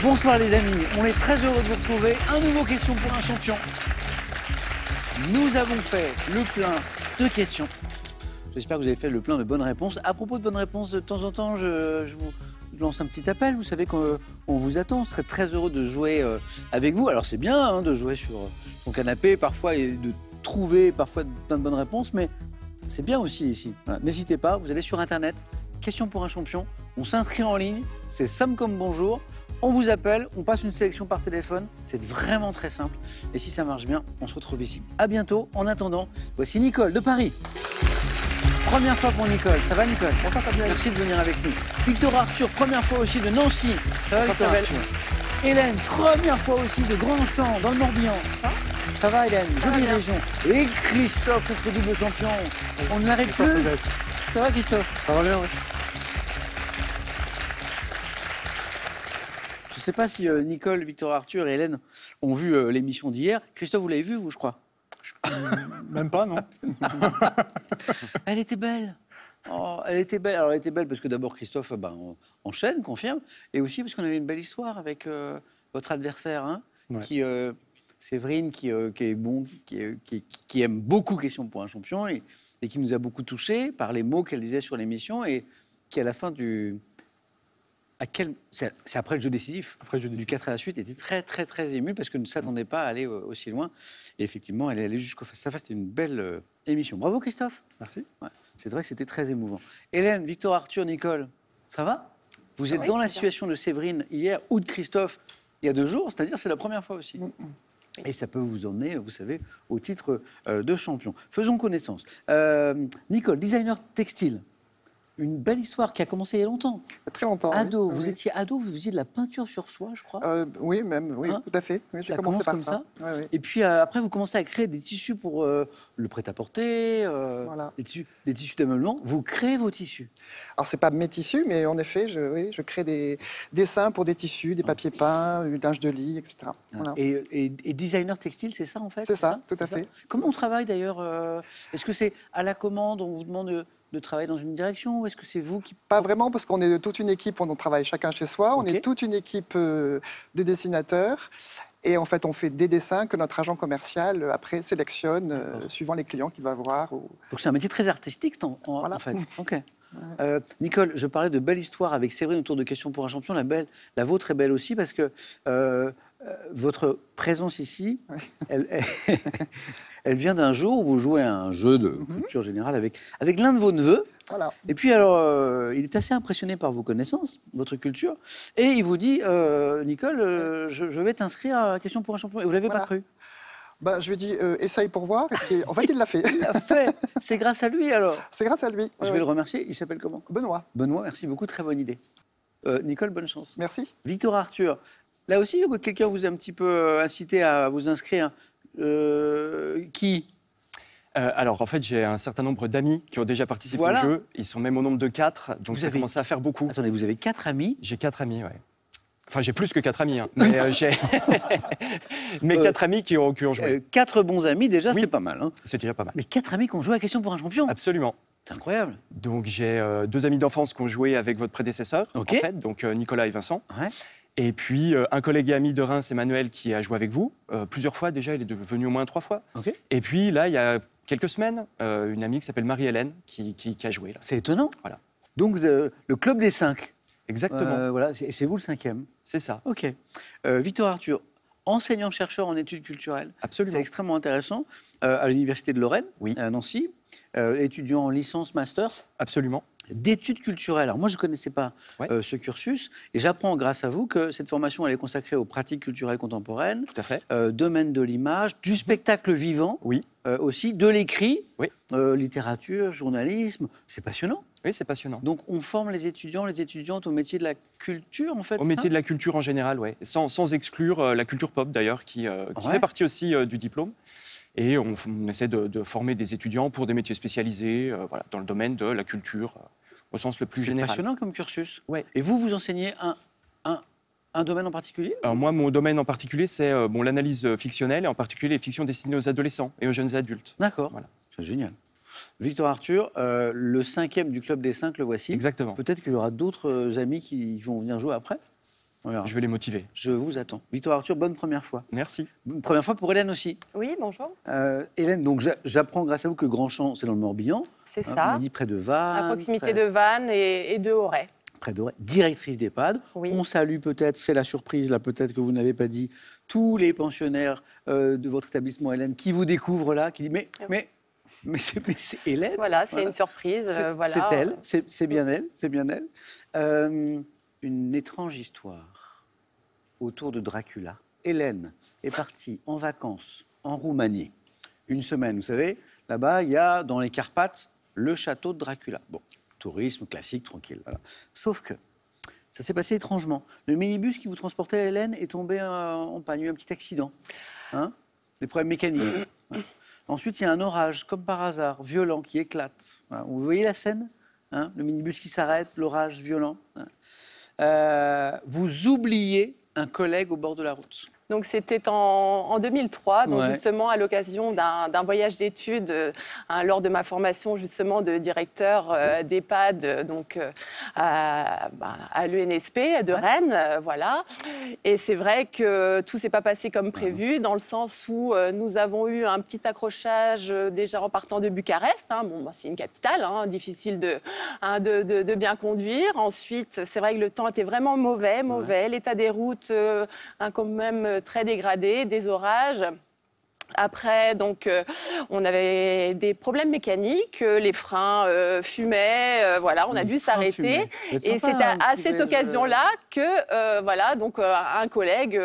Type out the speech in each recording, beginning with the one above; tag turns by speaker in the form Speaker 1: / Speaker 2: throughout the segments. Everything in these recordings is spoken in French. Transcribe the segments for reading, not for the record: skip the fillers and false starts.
Speaker 1: Bonsoir les amis, on est très heureux de vous retrouver. Un nouveau question pour un champion. Nous avons fait le plein de questions. J'espère que vous avez fait le plein de bonnes réponses. À propos de bonnes réponses, de temps en temps, je lance un petit appel. Vous savez qu'on vous attend. On serait très heureux de jouer avec vous. Alors c'est bien hein, de jouer sur son canapé parfois et de trouver parfois plein de bonnes réponses, mais c'est bien aussi ici. Voilà. N'hésitez pas, vous allez sur Internet, question pour un champion. On s'inscrit en ligne, c'est Sam comme bonjour. On vous appelle, on passe une sélection par téléphone. C'est vraiment très simple. Et si ça marche bien, on se retrouve ici. À bientôt. En attendant, voici Nicole de Paris. Première fois pour Nicole. Ça va Nicole? Bonsoir Fabien. Merci de venir avec nous. Victor Arthur, première fois aussi de Nancy. Ça va Victor Arthur? Hélène, première fois aussi de Grandchamp, dans le Morbihan. Ça va Hélène? Jolie région. Et Christophe, notre double champion. On ne l'arrête plus. Ça va Christophe?
Speaker 2: Ça va bien, oui.
Speaker 1: Je ne sais pas si Nicole, Victor Arthur et Hélène ont vu l'émission d'hier. Christophe, vous l'avez vu, vous, je crois?
Speaker 2: Même pas, non.
Speaker 1: Elle était belle. Oh, elle était belle. Alors, elle était belle parce que d'abord, Christophe enchaîne, confirme. Et aussi parce qu'on avait une belle histoire avec votre adversaire, hein,
Speaker 2: Ouais.
Speaker 1: Séverine, qui est bon, qui aime beaucoup Question pour un champion et qui nous a beaucoup touchés par les mots qu'elle disait sur l'émission et qui, à la fin du... C'est après le jeu décisif.
Speaker 2: Après le jeu
Speaker 1: Du
Speaker 2: décisif.
Speaker 1: 4 à la suite, était très, très, très ému parce que ne s'attendait pas à aller aussi loin. Et effectivement, elle est allée jusqu'au face-à-face. C'était une belle émission. Bravo, Christophe.
Speaker 2: Merci.
Speaker 1: Ouais, c'est vrai que c'était très émouvant. Hélène, Victor, Arthur, Nicole, ça va? Vous êtes
Speaker 3: Oui,
Speaker 1: dans la
Speaker 3: très bien.
Speaker 1: situation de Séverine hier ou de Christophe il y a 2 jours, c'est-à-dire c'est la première fois aussi. Et ça peut vous emmener, vous savez, au titre de champion. Faisons connaissance. Nicole, designer textile. Une belle histoire qui a commencé il y a longtemps.
Speaker 3: Très longtemps.
Speaker 1: Ado,
Speaker 3: oui.
Speaker 1: vous
Speaker 3: Oui.
Speaker 1: étiez ado, vous faisiez de la peinture sur soie, je crois.
Speaker 3: Oui, même, oui,
Speaker 1: Hein?
Speaker 3: tout à fait. Oui, j'ai
Speaker 1: Ça
Speaker 3: commencé
Speaker 1: commence
Speaker 3: par
Speaker 1: comme
Speaker 3: ça. Oui, oui.
Speaker 1: Et puis après, vous commencez à créer des tissus pour le prêt-à-porter,
Speaker 3: Voilà.
Speaker 1: des tissus d'ameublement. Vous créez vos tissus.
Speaker 3: Alors, c'est pas mes tissus, mais en effet, je crée des dessins pour des tissus, des papiers peints, du linge de lit, etc. Voilà.
Speaker 1: Et designer textile, c'est ça en fait?
Speaker 3: C'est ça, tout à
Speaker 1: C'est ça
Speaker 3: fait.
Speaker 1: Comment on travaille d'ailleurs Est-ce que c'est à la commande, on vous demande de travailler dans une direction ou est-ce que c'est vous qui...
Speaker 3: Pas vraiment, parce qu'on est toute une équipe, on travaille chacun chez soi. On
Speaker 1: Ok.
Speaker 3: est toute une équipe de dessinateurs. Et en fait, on fait des dessins que notre agent commercial, après, sélectionne suivant les clients qu'il va voir.
Speaker 1: Donc c'est un métier très artistique
Speaker 3: Voilà.
Speaker 1: en fait. Ok. Nicole, je parlais de belle histoire avec Séverine autour de Questions pour un champion. La vôtre est belle aussi parce que votre présence ici, elle vient d'un jour où vous jouez à un jeu de culture générale avec l'un de vos neveux.
Speaker 3: Voilà.
Speaker 1: Et puis alors, il est assez impressionné par vos connaissances, votre culture, et il vous dit, Nicole, je vais t'inscrire à Questions pour un champion. Et vous l'avez pas
Speaker 3: Voilà.
Speaker 1: cru?
Speaker 3: Ben, je lui ai dit, essaye pour voir. Et puis, en fait, il l'a fait.
Speaker 1: Il l'a fait. C'est grâce à lui alors.
Speaker 3: C'est grâce à lui.
Speaker 1: Je
Speaker 3: Ouais,
Speaker 1: vais le
Speaker 3: ouais.
Speaker 1: remercier. Il s'appelle comment?
Speaker 3: Benoît,
Speaker 1: Benoît, merci beaucoup, très bonne idée. Nicole, bonne chance.
Speaker 3: merci.
Speaker 1: Victor Arthur, là aussi, quelqu'un vous a un petit peu incité à vous inscrire. Qui?
Speaker 4: Alors, en fait, j'ai un certain nombre d'amis qui ont déjà participé
Speaker 1: Voilà.
Speaker 4: au jeu. Ils sont même au nombre de 4, donc
Speaker 1: Vous
Speaker 4: ça
Speaker 1: avez-
Speaker 4: commence à faire beaucoup.
Speaker 1: Attendez, vous avez 4 amis.
Speaker 4: J'ai 4 amis, ouais. Enfin, j'ai plus que 4 amis, hein. Mais j'ai mes 4 amis qui ont joué.
Speaker 1: 4 bons amis, déjà,
Speaker 4: Oui.
Speaker 1: c'est pas mal. Hein.
Speaker 4: C'est déjà pas mal.
Speaker 1: Mais 4 amis qui ont joué à Question pour un champion.
Speaker 4: Absolument.
Speaker 1: C'est incroyable.
Speaker 4: Donc, j'ai 2 amis d'enfance qui ont joué avec votre prédécesseur,
Speaker 1: Ok.
Speaker 4: en fait, donc Nicolas et Vincent.
Speaker 1: Ouais.
Speaker 4: Et puis, un collègue et ami de Reims, Emmanuel, qui a joué avec vous plusieurs fois déjà. Il est venu au moins 3 fois.
Speaker 1: Ok.
Speaker 4: Et puis, là, il y a quelques semaines, une amie qui s'appelle Marie-Hélène qui a joué. Là.
Speaker 1: C'est étonnant.
Speaker 4: Voilà.
Speaker 1: Donc, le club des 5.
Speaker 4: Exactement.
Speaker 1: Voilà, c'est vous le 5e.
Speaker 4: C'est ça.
Speaker 1: Ok. Victor Arthur, enseignant-chercheur en études culturelles. C'est
Speaker 4: Absolument.
Speaker 1: extrêmement intéressant. À l'Université de Lorraine,
Speaker 4: Oui.
Speaker 1: à Nancy. Étudiant en licence, master.
Speaker 4: Absolument.
Speaker 1: D'études culturelles. Alors moi, je ne connaissais pas
Speaker 4: Ouais.
Speaker 1: ce cursus et j'apprends grâce à vous que cette formation elle est consacrée aux pratiques culturelles contemporaines,
Speaker 4: Tout à fait.
Speaker 1: domaine de l'image, du spectacle vivant
Speaker 4: Oui.
Speaker 1: aussi, de l'écrit,
Speaker 4: Oui.
Speaker 1: littérature, journalisme. C'est passionnant.
Speaker 4: Oui, c'est passionnant.
Speaker 1: Donc on forme les étudiants, les étudiantes au métier de la culture en fait.
Speaker 4: Au métier de la culture en général, ouais. Sans exclure la culture pop d'ailleurs, qui
Speaker 1: Ouais.
Speaker 4: fait partie aussi du diplôme. Et on essaie de former des étudiants pour des métiers spécialisés voilà, dans le domaine de la culture au sens le plus
Speaker 1: C'est
Speaker 4: général.
Speaker 1: passionnant comme cursus.
Speaker 4: Ouais.
Speaker 1: Et vous enseignez un domaine en particulier?
Speaker 4: Alors moi, mon domaine en particulier, c'est l'analyse fictionnelle, et en particulier les fictions destinées aux adolescents et aux jeunes adultes.
Speaker 1: D'accord.
Speaker 4: Voilà.
Speaker 1: C'est génial. Victor Arthur, le 5e du club des 5, le voici.
Speaker 4: Exactement.
Speaker 1: Peut-être qu'il y aura d'autres amis qui vont venir jouer après. On verra.
Speaker 4: Je vais les motiver.
Speaker 1: Je vous attends. Victoire Arthur, bonne première fois.
Speaker 4: Merci.
Speaker 1: Bonne première fois pour Hélène aussi.
Speaker 5: Oui, bonjour.
Speaker 1: Hélène, donc j'apprends grâce à vous que Grandchamp, c'est dans le Morbihan.
Speaker 5: C'est
Speaker 1: On
Speaker 5: ça.
Speaker 1: m'a dit près de Vannes.
Speaker 5: À proximité
Speaker 1: près-
Speaker 5: de Vannes et de Auray.
Speaker 1: Près d'Auray. Directrice d'EHPAD.
Speaker 5: Oui.
Speaker 1: On salue peut-être, c'est la surprise là, peut-être que vous n'avez pas dit, tous les pensionnaires de votre établissement, Hélène, qui vous découvrent là, qui disent mais c'est Hélène.
Speaker 5: Voilà, c'est
Speaker 1: Voilà.
Speaker 5: une surprise. Voilà.
Speaker 1: C'est elle, c'est bien elle, c'est bien elle. Une étrange histoire autour de Dracula. Hélène est partie en vacances en Roumanie. Une semaine, vous savez, là-bas, il y a dans les Carpates le château de Dracula. Bon, tourisme classique, tranquille. Voilà. Sauf que ça s'est passé étrangement. Le minibus qui vous transportait Hélène est tombé en panne, il y a eu un petit accident. Hein, des problèmes mécaniques. Voilà. Ensuite, il y a un orage, comme par hasard, violent, qui éclate. Voilà. Vous voyez la scène, hein, le minibus qui s'arrête, l'orage violent. Hein. Vous oubliez un collègue au bord de la route.
Speaker 5: Donc c'était en 2003, donc
Speaker 1: Ouais.
Speaker 5: justement à l'occasion d'un voyage d'études lors de ma formation justement de directeur d'EHPAD à l'UNSP de Rennes, voilà. Et c'est vrai que tout s'est pas passé comme prévu dans le sens où nous avons eu un petit accrochage déjà en partant de Bucarest. Hein. Bon, c'est une capitale, hein, difficile de bien conduire. Ensuite, c'est vrai que le temps était vraiment mauvais. L'état des routes quand même très dégradé, des orages. Après, donc, on avait des problèmes mécaniques, les freins fumaient, voilà, on a dû s'arrêter. Et c'est à cette occasion-là que, voilà, donc un collègue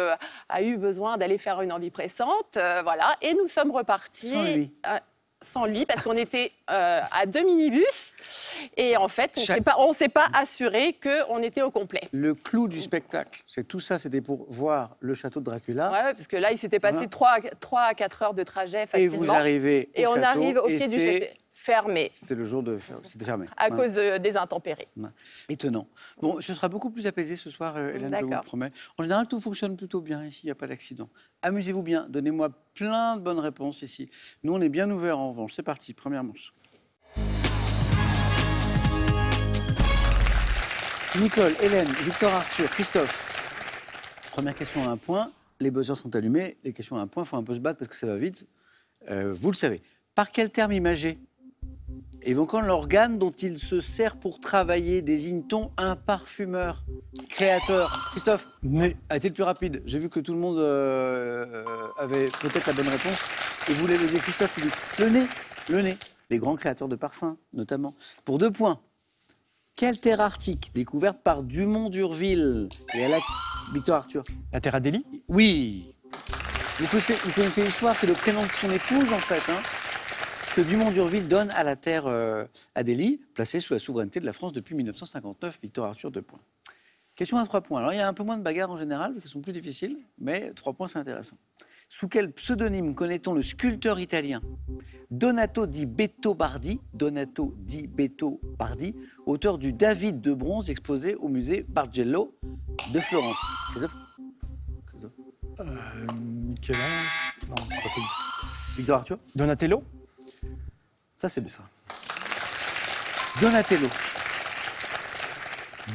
Speaker 5: a eu besoin d'aller faire une envie-pressante, voilà, et nous sommes repartis.
Speaker 1: Sans lui.
Speaker 5: Sans lui, parce qu'on était à 2 minibus, et en fait, on s'est pas assuré qu'on était au complet.
Speaker 1: Le clou du spectacle, c'est tout ça, c'était pour voir le château de Dracula.
Speaker 5: Ouais, parce que là, il s'était passé
Speaker 1: Voilà.
Speaker 5: 3 à 4 heures de trajet
Speaker 1: Et
Speaker 5: facilement.
Speaker 1: vous arrivez au
Speaker 5: Et on
Speaker 1: château,
Speaker 5: arrive au
Speaker 1: et
Speaker 5: pied du
Speaker 1: c'est-
Speaker 5: château, fermé,
Speaker 1: C'était le jour de... C'était fermé.
Speaker 5: à
Speaker 1: Ouais.
Speaker 5: cause des intempéries.
Speaker 1: Ouais. Étonnant. Bon, ce sera beaucoup plus apaisé ce soir, Hélène, je vous le
Speaker 5: D'accord.
Speaker 1: promets. En général, tout fonctionne plutôt bien ici, il n'y a pas d'accident. Amusez-vous bien, donnez-moi plein de bonnes réponses ici. Nous, on est bien ouverts en revanche. C'est parti, première manche. Nicole, Hélène, Victor, Arthur, Christophe. Première question à un point. Les buzzers sont allumés. Les questions à un point, il faut un peu se battre parce que ça va vite. Vous le savez. Par quel terme imagé évoquant l'organe dont il se sert pour travailler, désigne-t-on un parfumeur créateur? Christophe
Speaker 2: Nez.
Speaker 1: a été le plus rapide. J'ai vu que tout le monde avait peut-être la bonne réponse. Et vous l'avez dit, Christophe, il dit le nez, le nez. Les grands créateurs de parfums, notamment. Pour 2 points. Quelle terre arctique découverte par Dumont d'Urville et à la... Victor Arthur.
Speaker 4: La Terre Adélie?
Speaker 1: Oui. Vous connaissez l'histoire, c'est le prénom de son épouse, en fait. Hein, que Dumont d'Urville donne à la terre Adélie, placée sous la souveraineté de la France depuis 1959. Victor Arthur, 2 points. Question à 3 points. Alors, il y a un peu moins de bagarres en général, parce qu'elles sont plus difficiles, mais 3 points, c'est intéressant. Sous quel pseudonyme connaît-on le sculpteur italien Donato di Bettobardi, auteur du David de bronze exposé au musée Bargello de Florence? Christophe?
Speaker 2: Michel-Ange. Non, c'est pas ça.
Speaker 1: Victor Arthur?
Speaker 4: Donatello?
Speaker 1: Ça, c'est ça. Donatello.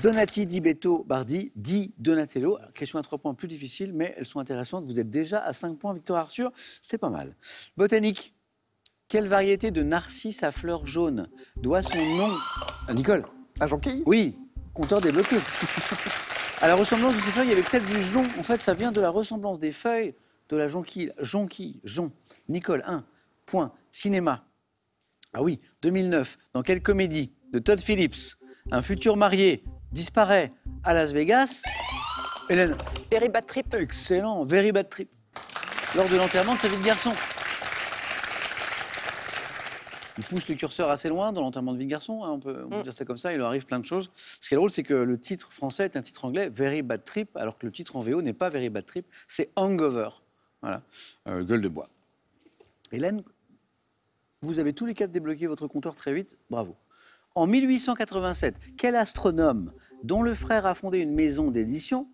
Speaker 1: Donati di Bettobardi, dit Donatello. Alors, question à 3 points plus difficile, mais elles sont intéressantes. Vous êtes déjà à 5 points, Victor Arthur. C'est pas mal. Botanique. Quelle variété de narcisse à fleurs jaunes doit son nom à Nicole?
Speaker 3: Un jonquille?
Speaker 1: Oui, compteur débloqué. À la ressemblance de ces feuilles avec celle du jonc. En fait, ça vient de la ressemblance des feuilles de la jonquille. Jonc. Nicole, 1 point. Cinéma. Ah oui, 2009. Dans quelle comédie de Todd Phillips un futur marié disparaît à Las Vegas? Hélène.
Speaker 5: Very Bad Trip.
Speaker 1: Excellent. Very Bad Trip. Lors de l'enterrement de sa vie de garçon. Il pousse le curseur assez loin dans l'enterrement de vie de garçon, hein, on peut dire ça comme ça, il leur arrive plein de choses. Ce qui est drôle, c'est que le titre français est un titre anglais, Very Bad Trip, alors que le titre en VO n'est pas Very Bad Trip, c'est Hangover. Voilà, gueule de bois. Hélène, vous avez tous les 4 débloqué votre compteur très vite, bravo. En 1887, quel astronome, dont le frère a fondé une maison d'édition,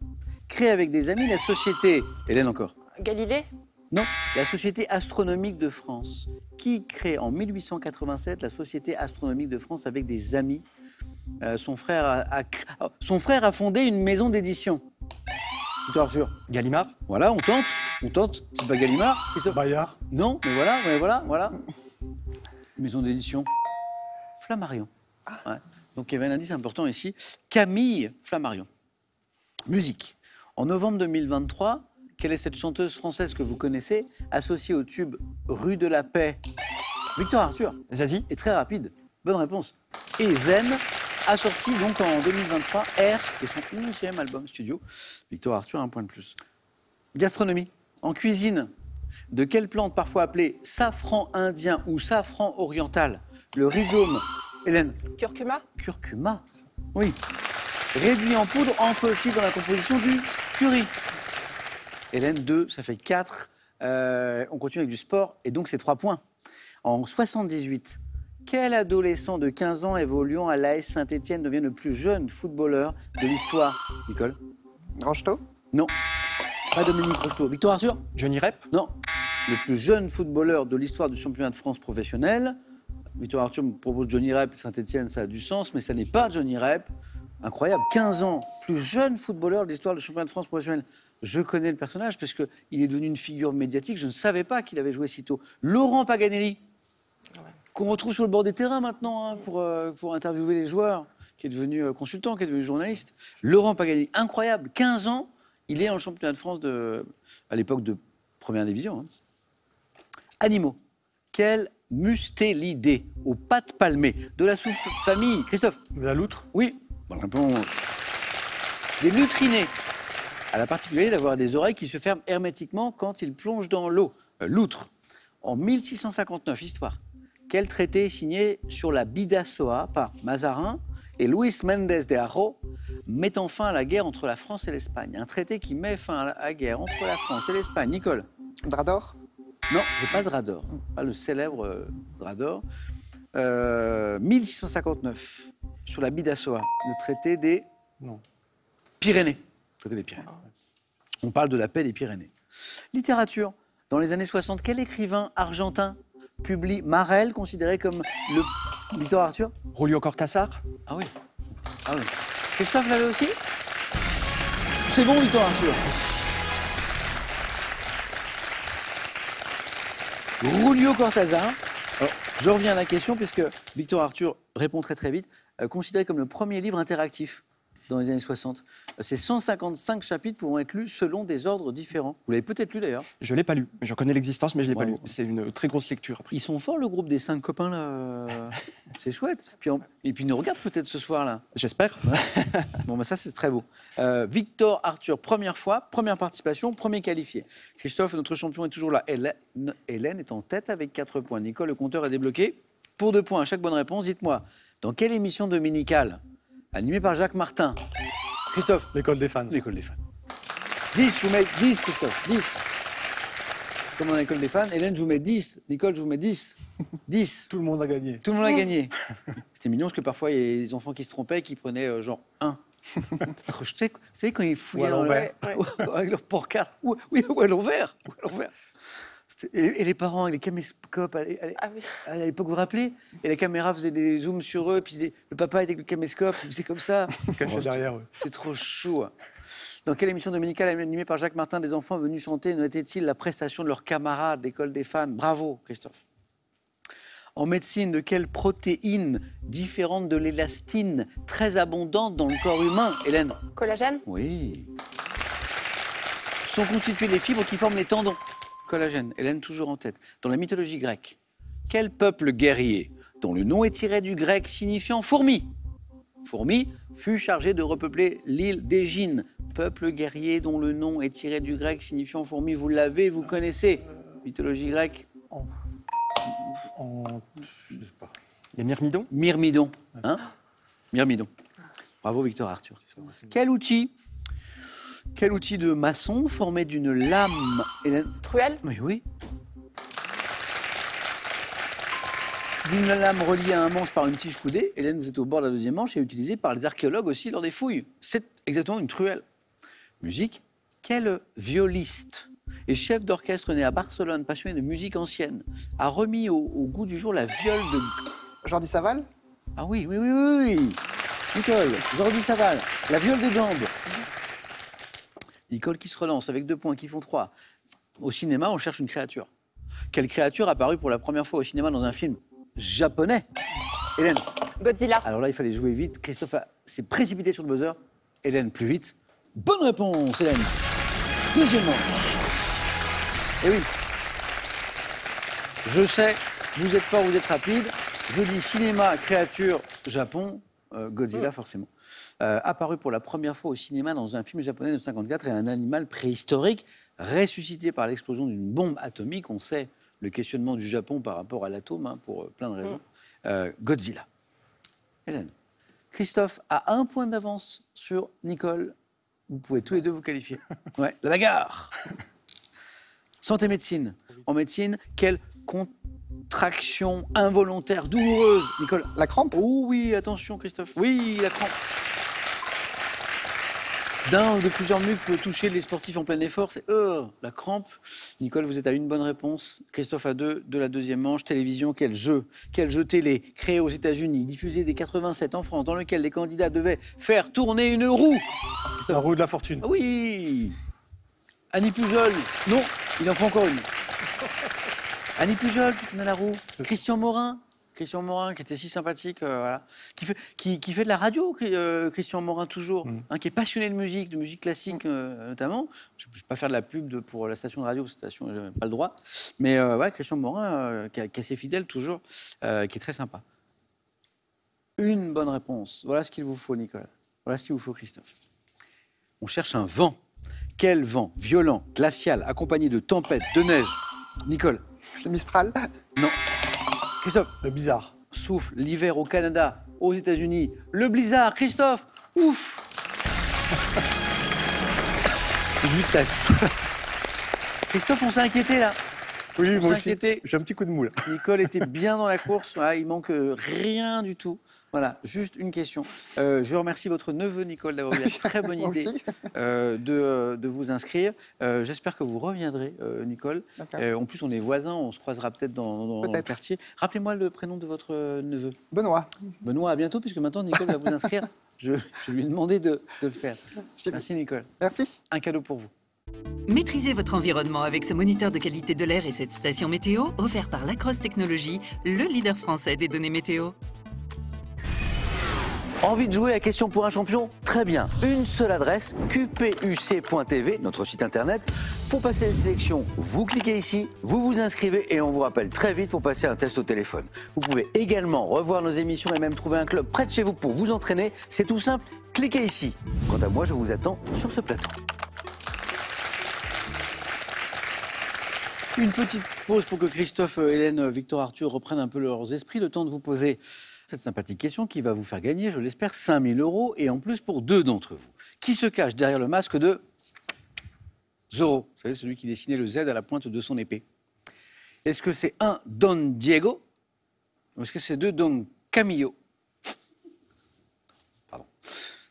Speaker 1: crée avec des amis la société... Hélène encore.
Speaker 5: Galilée.
Speaker 1: Non, la Société astronomique de France. Qui crée en 1887 la Société astronomique de France avec des amis? Son frère a fondé une maison d'édition. Victor Arthur.
Speaker 4: Gallimard.
Speaker 1: Voilà, on tente. C'est pas Gallimard, Christophe?
Speaker 2: Bayard.
Speaker 1: Non, mais voilà. Maison d'édition. Flammarion. Ouais. Donc il y avait un indice important ici. Camille Flammarion. Musique. En novembre 2023, quelle est cette chanteuse française que vous connaissez, associée au tube Rue de la Paix? Victor Arthur.
Speaker 4: Zazie.
Speaker 1: Et très rapide. Bonne réponse. Et Zen a sorti donc en 2023 R, qui est son 11e album studio. Victor Arthur, un point de plus. Gastronomie. En cuisine, de quelle plante parfois appelée safran indien ou safran oriental, le rhizome, Hélène?
Speaker 5: Curcuma.
Speaker 1: Curcuma. Oui. Réduit en poudre, entre-type dans la composition du curry. Hélène, 2, ça fait 4. On continue avec du sport, et donc c'est 3 points. En 78, quel adolescent de 15 ans évoluant à l'AS Saint-Étienne devient le plus jeune footballeur de l'histoire? Nicole?
Speaker 3: Rocheteau.
Speaker 1: Non. Pas Dominique Rocheteau. Victor Arthur?
Speaker 4: Johnny Rep.
Speaker 1: Non. Le plus jeune footballeur de l'histoire du championnat de France professionnel. Victor Arthur me propose Johnny Rep, Saint-Étienne, ça a du sens, mais ça n'est pas Johnny Rep. Incroyable, 15 ans, plus jeune footballeur de l'histoire du championnat de France professionnel. Je connais le personnage parce qu'il est devenu une figure médiatique. Je ne savais pas qu'il avait joué si tôt. Laurent Paganelli, qu'on retrouve sur le bord des terrains maintenant pour interviewer les joueurs, qui est devenu consultant, qui est devenu journaliste. Laurent Paganelli, incroyable, 15 ans, il est dans le championnat de France à l'époque de première division. Animaux. Quel mustélidé aux pattes palmées de la sous-famille? Christophe?
Speaker 2: La loutre.
Speaker 1: Oui, bonne réponse. Des lutrinés a la particularité d'avoir des oreilles qui se ferment hermétiquement quand ils plongent dans l'eau. Loutre. En 1659, histoire. Quel traité est signé sur la Bidassoa par Mazarin et Luis Méndez de Haro, mettant fin à la guerre entre la France et l'Espagne? Un traité qui met fin à la guerre entre la France et l'Espagne. Nicole?
Speaker 3: Drap d'or.
Speaker 1: Non, c'est pas le drap d'or, pas le célèbre drap d'or. 1659, sur la Bidassoa, le traité des Pyrénées. Traité des Pyrénées. On parle de la paix des Pyrénées. Littérature. Dans les années 60, quel écrivain argentin publie Marel, considéré comme le... Victor Arthur?
Speaker 4: Julio Cortázar.
Speaker 1: Ah oui. Christophe l'avait aussi? C'est bon, Victor Arthur. Julio Cortázar. Alors, je reviens à la question, puisque Victor Arthur répond très très vite. Considéré comme le premier livre interactif dans les années 60. Ces 155 chapitres pourront être lus selon des ordres différents. Vous l'avez peut-être lu d'ailleurs.
Speaker 4: Je ne l'ai pas lu. J'en connais l'existence, mais je ne l'ai pas lu.
Speaker 1: Bravo.
Speaker 4: C'est une très grosse lecture. Après.
Speaker 1: Ils sont forts, le groupe des 5 copains, là. C'est chouette. Et puis ils nous regardent peut-être ce soir, là.
Speaker 4: J'espère.
Speaker 1: Bon, ben ça, c'est très beau. Victor Arthur, première fois, première participation, premier qualifié. Christophe, notre champion, est toujours là. Hélène est en tête avec 4 points. Nicole, le compteur est débloqué. Pour 2 points à chaque bonne réponse, dites-moi, dans quelle émission dominicale, animée par Jacques Martin, Christophe?
Speaker 2: L'école des fans.
Speaker 1: L'école des fans. 10, je vous mets 10, Christophe, 10. Comme dans l'école des fans. Hélène, je vous mets 10. Nicole, je vous mets 10. 10.
Speaker 2: Tout le monde a gagné.
Speaker 1: Tout le monde a gagné. C'était mignon parce que parfois, il y a des enfants qui se trompaient et qui prenaient genre 1. Vous savez, quand ils fouillaient dans avec leur pancarte, ou à l'envers. Et les parents avec les caméscopes, à l'époque, vous vous rappelez? Et la caméra faisait des zooms sur eux, puis le papa était avec le caméscope, il faisait comme ça.
Speaker 2: Caché derrière eux.
Speaker 1: C'est trop chou. Dans quelle émission dominicale animée par Jacques Martin, des enfants venus chanter notaient-ils la prestation de leurs camarades d'école des fans? Bravo, Christophe. En médecine, de quelle protéine différente de l'élastine, très abondante dans le corps humain, Hélène?
Speaker 5: Collagène.
Speaker 1: Oui. Sont constituées les fibres qui forment les tendons. Collagène. Hélène, toujours en tête. Dans la mythologie grecque, quel peuple guerrier, dont le nom est tiré du grec signifiant fourmi? Fourmi fut chargé de repeupler l'île d'Égine. Peuple guerrier dont le nom est tiré du grec signifiant fourmi. Vous l'avez, vous connaissez. Mythologie grecque.
Speaker 2: Je sais pas.
Speaker 4: Les Myrmidons.
Speaker 1: Myrmidon. Hein? Myrmidon. Bravo, Victor Arthur. Quel outil de maçon formé d'une lame... Hélène?
Speaker 5: Truelle.
Speaker 1: Oui. D'une lame reliée à un manche par une tige coudée. Hélène, vous êtes au bord de la deuxième manche et utilisée par les archéologues aussi lors des fouilles. C'est exactement une truelle. Musique. Quel violiste et chef d'orchestre né à Barcelone, passionné de musique ancienne, a remis au goût du jour la viole de...
Speaker 3: Jordi Saval.
Speaker 1: Ah oui. Nicole, Jordi Saval, la viole de gambe. Nicole qui se relance avec 2 points, qui font 3. Au cinéma, on cherche une créature. Quelle créature a apparu pour la première fois au cinéma dans un film japonais? Hélène.
Speaker 5: Godzilla.
Speaker 1: Alors là, il fallait jouer vite. Christophe s'est précipité sur le buzzer. Hélène, plus vite. Bonne réponse, Hélène. Deuxième manche. Eh oui. Je sais, vous êtes fort, vous êtes rapide. Je dis cinéma, créature, Japon, Godzilla forcément. Apparu pour la première fois au cinéma dans un film japonais de 1954 et un animal préhistorique ressuscité par l'explosion d'une bombe atomique. On sait le questionnement du Japon par rapport à l'atome, hein, pour plein de raisons. Godzilla. Hélène. Christophe a 1 point d'avance sur Nicole. Vous pouvez tous les deux vous qualifier. Ouais, la bagarre. Santé médecine. En médecine, quelle contraction involontaire douloureuse, Nicole?
Speaker 3: La crampe?
Speaker 1: Oh oui, attention Christophe. Oui, la crampe. D'un ou de plusieurs muscles peut toucher les sportifs en plein effort, c'est la crampe. Nicole, vous êtes à 1 bonne réponse. Christophe à 2 de la deuxième manche. Télévision, quel jeu télé créé aux États-Unis, diffusé dès 87 en France, dans lequel les candidats devaient faire tourner une roue.
Speaker 2: La roue de la fortune.
Speaker 1: Oui. Annie Pujol. Non, il en faut encore une. Annie Pujol qui tenait la roue. Christian Morin, qui était si sympathique, voilà. Qui fait de la radio, Christian Morin, toujours. Hein, qui est passionné de musique classique notamment. Je ne vais pas faire de la pub pour la station de radio, cette station, je n'ai pas le droit. Mais voilà, Christian Morin, qui est assez fidèle toujours, qui est très sympa. 1 bonne réponse. Voilà ce qu'il vous faut, Nicole. Voilà ce qu'il vous faut, Christophe. On cherche un vent. Quel vent? Violent, glacial, accompagné de tempêtes, de neige. Nicole.
Speaker 3: Le Mistral?
Speaker 1: Non. Christophe.
Speaker 2: Le bizarre.
Speaker 1: Souffle, l'hiver au Canada, aux États-Unis. Le blizzard, Christophe. Ouf.
Speaker 2: Justesse.
Speaker 1: Christophe, on s'est inquiété là.
Speaker 2: Oui,
Speaker 1: On
Speaker 2: moi
Speaker 1: s'est
Speaker 2: aussi.
Speaker 1: inquiété.
Speaker 2: J'ai un petit coup de moule.
Speaker 1: Nicole était bien dans la course. Voilà, il manque rien du tout. Voilà, juste une question. Je remercie votre neveu Nicole d'avoir eu la très bonne
Speaker 3: Moi
Speaker 1: idée
Speaker 3: aussi.
Speaker 1: de vous inscrire. J'espère que vous reviendrez, Nicole.
Speaker 3: D'accord.
Speaker 1: En plus, on est voisins, on se croisera peut-être dans le
Speaker 3: Peut-être.
Speaker 1: quartier. Rappelez-moi le prénom de votre neveu.
Speaker 3: Benoît.
Speaker 1: Benoît, à bientôt, puisque maintenant Nicole va vous inscrire. Je lui ai demandé de le faire. Merci Nicole.
Speaker 3: Merci.
Speaker 1: Un cadeau pour vous.
Speaker 6: Maîtrisez votre environnement avec ce moniteur de qualité de l'air et cette station météo offert par Lacrosse Technologies, le leader français des données météo.
Speaker 1: Envie de jouer à Question pour un champion? Très bien. Une seule adresse, qpuc.tv, notre site internet. Pour passer les sélections, vous cliquez ici, vous vous inscrivez et on vous rappelle très vite pour passer un test au téléphone. Vous pouvez également revoir nos émissions et même trouver un club près de chez vous pour vous entraîner. C'est tout simple, cliquez ici. Quant à moi, je vous attends sur ce plateau. Une petite pause pour que Christophe, Hélène, Victor, Arthur reprennent un peu leurs esprits. Le temps de vous poser cette sympathique question qui va vous faire gagner, je l'espère, 5 000 € et en plus pour 2 d'entre vous. Qui se cache derrière le masque de Zorro? Vous savez, celui qui dessinait le Z à la pointe de son épée. Est-ce que c'est 1 Don Diego ou est-ce que c'est 2 Don Camillo? Pardon.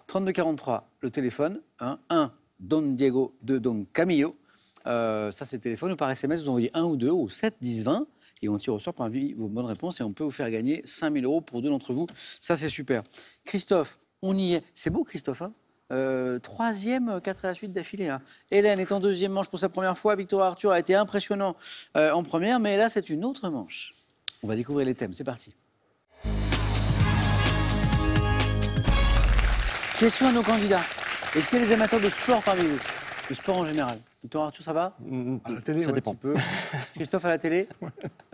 Speaker 1: 3243, le téléphone. 1 Don Diego, 2 Don Camillo. Ça, c'est le téléphone ou par SMS, vous envoyez 1 ou 2 au 7 10 20 et on tire au sort par vos bonnes réponses et on peut vous faire gagner 5 000 € pour 2 d'entre vous. Ça, c'est super. Christophe, on y est. C'est beau, Christophe, hein? 3e, 4 à la suite d'affilée. Hein. Hélène est en 2e manche pour sa première fois. Victor Arthur a été impressionnant en première, mais là, c'est une autre manche. On va découvrir les thèmes. C'est parti. Question à nos candidats. Est-ce qu'il y a des amateurs de sport parmi vous? De sport en général. Victor Arthur, ça va?
Speaker 2: À la télé,
Speaker 4: Ça
Speaker 2: ouais.
Speaker 4: dépend.
Speaker 1: Un peu. Christophe à la télé?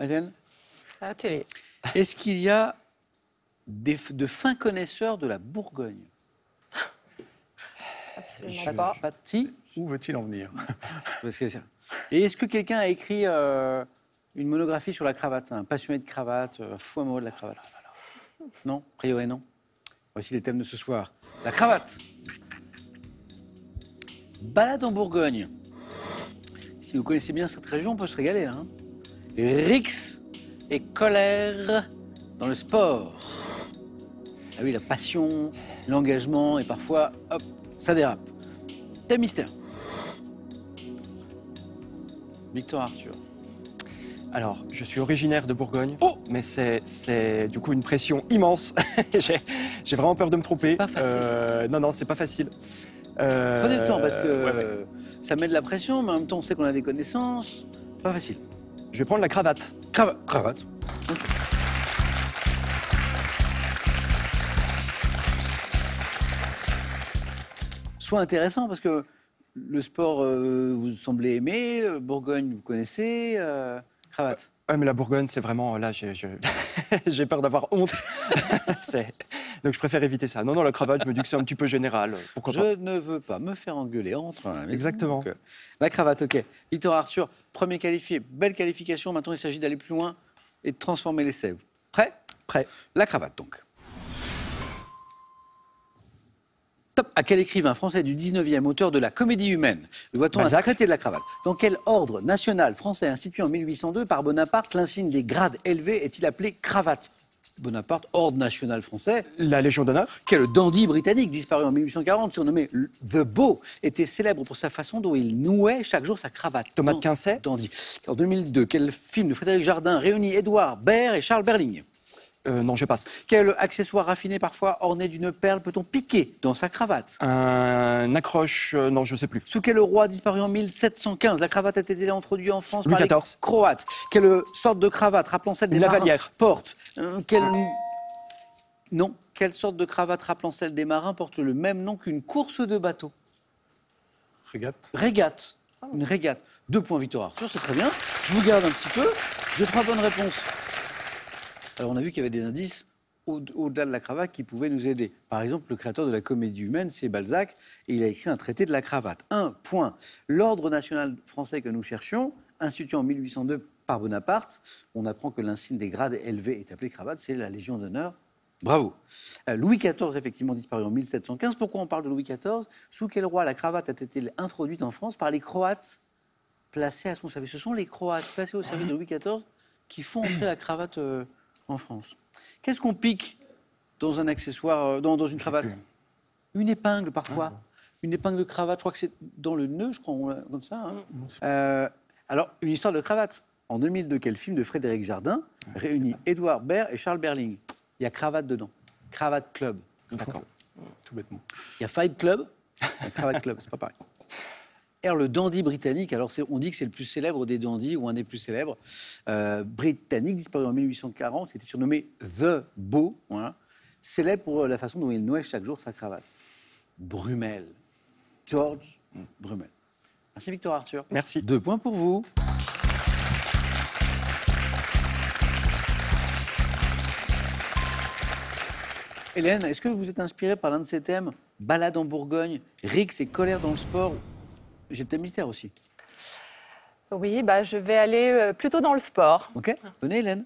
Speaker 1: Hélène?
Speaker 5: À la télé.
Speaker 1: Est-ce qu'il y a de fins connaisseurs de la Bourgogne?
Speaker 5: Absolument pas.
Speaker 1: Pas si?
Speaker 2: Où veut-il en venir?
Speaker 1: Parce que et est-ce que quelqu'un a écrit une monographie sur la cravate? Un passionné de cravate, fou amoureux de la cravate? Non? A priori, non. Voici les thèmes de ce soir. La cravate. Balade en Bourgogne. Si vous connaissez bien cette région, on peut se régaler. Hein. Rix et colère dans le sport. Ah oui, la passion, l'engagement et parfois, hop, ça dérape. Thème mystère. Victor Arthur.
Speaker 4: Alors, je suis originaire de Bourgogne,
Speaker 1: Oh
Speaker 4: mais c'est du coup une pression immense. J'ai vraiment peur de me tromper.
Speaker 1: C'est pas facile,
Speaker 4: Non, c'est pas facile.
Speaker 1: Prenez le temps parce que
Speaker 4: ouais.
Speaker 1: Ça met de la pression, mais en même temps, on sait qu'on a des connaissances. Pas facile.
Speaker 4: Je vais prendre la cravate.
Speaker 1: Cravate. Ok. Soit intéressant, parce que le sport, vous semblez aimer, Bourgogne, vous connaissez, cravate.
Speaker 4: Ouais, mais la Bourgogne, c'est vraiment... Là, j'ai peur d'avoir honte. Donc, je préfère éviter ça. Non, la cravate, je me dis que c'est un petit peu général. Pourquoi pas?
Speaker 1: Je ne veux pas me faire engueuler en rentrant à la maison.
Speaker 4: Exactement.
Speaker 1: Donc, la cravate, ok. Victor Arthur, premier qualifié, belle qualification. Maintenant, il s'agit d'aller plus loin et de transformer l'essai. Prêt?
Speaker 4: Prêt.
Speaker 1: La cravate, donc. Top. À quel écrivain français du 19e, auteur de La Comédie humaine, doit-on un
Speaker 4: Balzac.
Speaker 1: traité de la cravate? Dans quel ordre national français institué en 1802 par Bonaparte, l'insigne des grades élevés est-il appelé cravate? Bonaparte, ordre national français.
Speaker 4: La Légion d'honneur.
Speaker 1: Quel dandy britannique disparu en 1840, surnommé The Beau, était célèbre pour sa façon dont il nouait chaque jour sa cravate.
Speaker 4: Thomas de Quincey.
Speaker 1: Dandy. En 2002, quel film de Frédéric Jardin réunit Édouard Baird et Charles Berling?
Speaker 4: Non, je passe.
Speaker 1: Quel accessoire raffiné parfois orné d'une perle peut-on piquer dans sa cravate?
Speaker 4: Un accroche... non, je sais plus.
Speaker 1: Sous quel roi disparu en 1715 la cravate a été introduite en France
Speaker 4: Louis
Speaker 1: par les
Speaker 4: XIV.
Speaker 1: Croates? Quelle sorte de cravate rappelant celle des
Speaker 4: Une
Speaker 1: marins
Speaker 4: lavalière.
Speaker 1: porte Non. Quelle sorte de cravate rappelant celle des marins porte le même nom qu'une course de bateau?
Speaker 2: Frégate.
Speaker 1: Régate. Une régate. 2 points Victor Arthur, c'est très bien. Je vous garde un petit peu. J'ai 3 bonnes réponses. Alors on a vu qu'il y avait des indices au-delà de la cravate qui pouvaient nous aider. Par exemple, le créateur de la comédie humaine, c'est Balzac, et il a écrit un traité de la cravate. 1 point. L'ordre national français que nous cherchions, institué en 1802 par Bonaparte, on apprend que l'insigne des grades élevés est appelé cravate, c'est la Légion d'honneur. Bravo. Louis XIV, effectivement, disparu en 1715. Pourquoi on parle de Louis XIV? Sous quel roi la cravate a-t-elle introduite en France par les Croates placés à son service? Ce sont les Croates placés au service de Louis XIV qui font entrer la cravate en France. Qu'est-ce qu'on pique dans un accessoire, dans une cravate? Une épingle, parfois. Une épingle de cravate, je crois que c'est dans le nœud, je crois, comme ça. Hein. Alors, une histoire de cravate. En 2002, quel film de Frédéric Jardin réunit Édouard Baird et Charles Berling? Il y a cravate dedans. Cravate Club.
Speaker 4: D'accord.
Speaker 2: Tout bêtement.
Speaker 1: Il y a Fight Club, il y a Cravate Club, c'est pas pareil. Alors, le dandy britannique, alors on dit que c'est le plus célèbre des dandys, ou un des plus célèbres, britannique, disparu en 1840, il était surnommé The Beau, voilà, célèbre pour la façon dont il nouait chaque jour sa cravate. Brummel. George Brummel. Merci Victor Arthur.
Speaker 4: Merci.
Speaker 1: 2 points pour vous. Hélène, est-ce que vous êtes inspirée par l'un de ces thèmes? Balade en Bourgogne, Rix et colère dans le sport. J'ai le thème mystère aussi.
Speaker 5: Oui, je vais aller plutôt dans le sport.
Speaker 1: Ok, venez Hélène.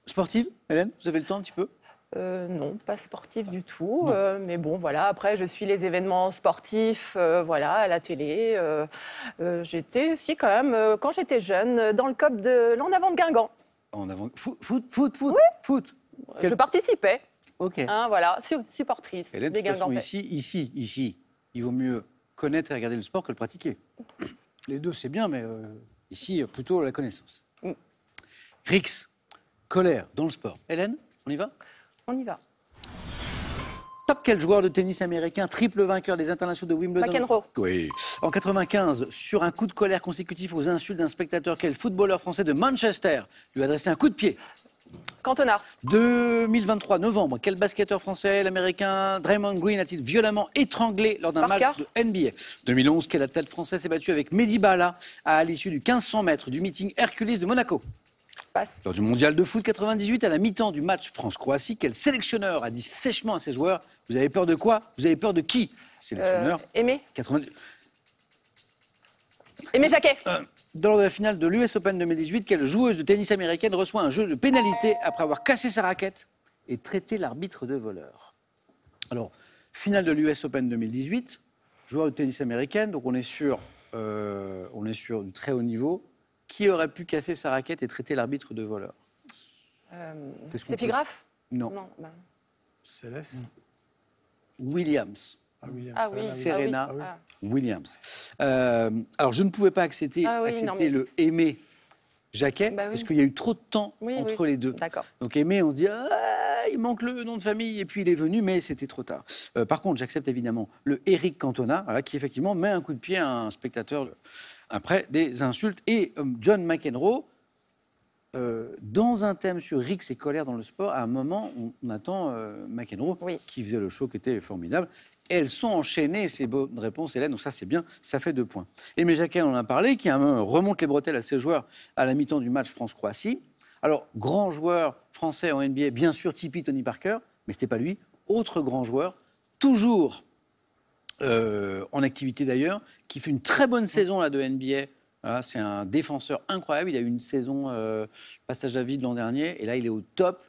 Speaker 1: Sportive, Hélène, vous avez le temps un petit peu?
Speaker 5: Non, pas sportif du tout. Mais bon, voilà. Après, je suis les événements sportifs, voilà, à la télé. J'étais aussi quand même, quand j'étais jeune, dans le COP de l'En Avant de Guingamp.
Speaker 1: En avant. Foot.
Speaker 5: Oui.
Speaker 1: Foot.
Speaker 5: Je participais.
Speaker 1: Ok.
Speaker 5: Hein, voilà, supportrice
Speaker 1: Hélène, de
Speaker 5: des
Speaker 1: toute façon,
Speaker 5: Guingampais.
Speaker 1: ici, il vaut mieux connaître et regarder le sport que le pratiquer. Les deux, c'est bien, mais ici, plutôt la connaissance. Rix, colère dans le sport. Hélène, on y va?
Speaker 5: On y va.
Speaker 1: Top, quel joueur de tennis américain, triple vainqueur des internationaux de Wimbledon?
Speaker 5: McEnroe.
Speaker 1: Oui. En 95, sur un coup de colère consécutif aux insultes d'un spectateur, quel footballeur français de Manchester lui a adressé un coup de pied?
Speaker 5: Cantona.
Speaker 1: 2023, novembre, quel basketteur français, l'américain Draymond Green, a-t-il violemment étranglé lors d'un match
Speaker 5: Barca.
Speaker 1: de NBA? 2011, quel athlète français s'est battu avec Mehdi Bala à l'issue du 1500 mètres du meeting Hercules de Monaco?
Speaker 5: Passe.
Speaker 1: Lors du mondial de foot 98, à la mi-temps du match France-Croatie, quel sélectionneur a dit sèchement à ses joueurs: vous avez peur de quoi? Vous avez peur de qui? Sélectionneur.
Speaker 5: Aimé.
Speaker 1: 90...
Speaker 5: Aimé Jacquet.
Speaker 1: Lors de la finale de l'US Open 2018, quelle joueuse de tennis américaine reçoit un jeu de pénalité après avoir cassé sa raquette et traité l'arbitre de voleur? Alors, finale de l'US Open 2018, joueur de tennis américaine, donc on est sur du très haut niveau. Qui aurait pu casser sa raquette et traiter l'arbitre de voleur? Qu'est-ce qu'on
Speaker 5: Steffi
Speaker 1: peut-
Speaker 5: Graf.
Speaker 1: Non.
Speaker 2: Céleste.
Speaker 1: Williams.
Speaker 2: Ah, Williams.
Speaker 5: Ah oui,
Speaker 1: Serena.
Speaker 5: ah oui. Ah.
Speaker 1: Williams. Alors, je ne pouvais pas accepter,
Speaker 5: Ah oui, non, mais-
Speaker 1: le aimer Jacquet,
Speaker 5: Bah oui.
Speaker 1: parce qu'il y a eu trop de temps
Speaker 5: Oui,
Speaker 1: entre
Speaker 5: oui.
Speaker 1: les deux.
Speaker 5: D'accord.
Speaker 1: Donc Aimé, on se dit, ah, il manque le nom de famille, et puis il est venu, mais c'était trop tard. Par contre, j'accepte évidemment le Éric Cantona, voilà, qui effectivement met un coup de pied à un spectateur après des insultes. Et John McEnroe, dans un thème sur Rix et colère dans le sport, à un moment, on attend McEnroe,
Speaker 5: Oui.
Speaker 1: qui faisait le show, qui était formidable. Elles sont enchaînées, ces bonnes réponses, Hélène, donc ça c'est bien, ça fait 2 points. Aimé Jacquet, on en a parlé, qui remonte les bretelles à ses joueurs à la mi-temps du match France-Croatie. Alors, grand joueur français en NBA, bien sûr, Tipeee, Tony Parker, mais ce n'était pas lui. Autre grand joueur, toujours en activité d'ailleurs, qui fait une très bonne saison là, de NBA. Voilà, c'est un défenseur incroyable, il a eu une saison passage à vide l'an dernier, et là il est au top.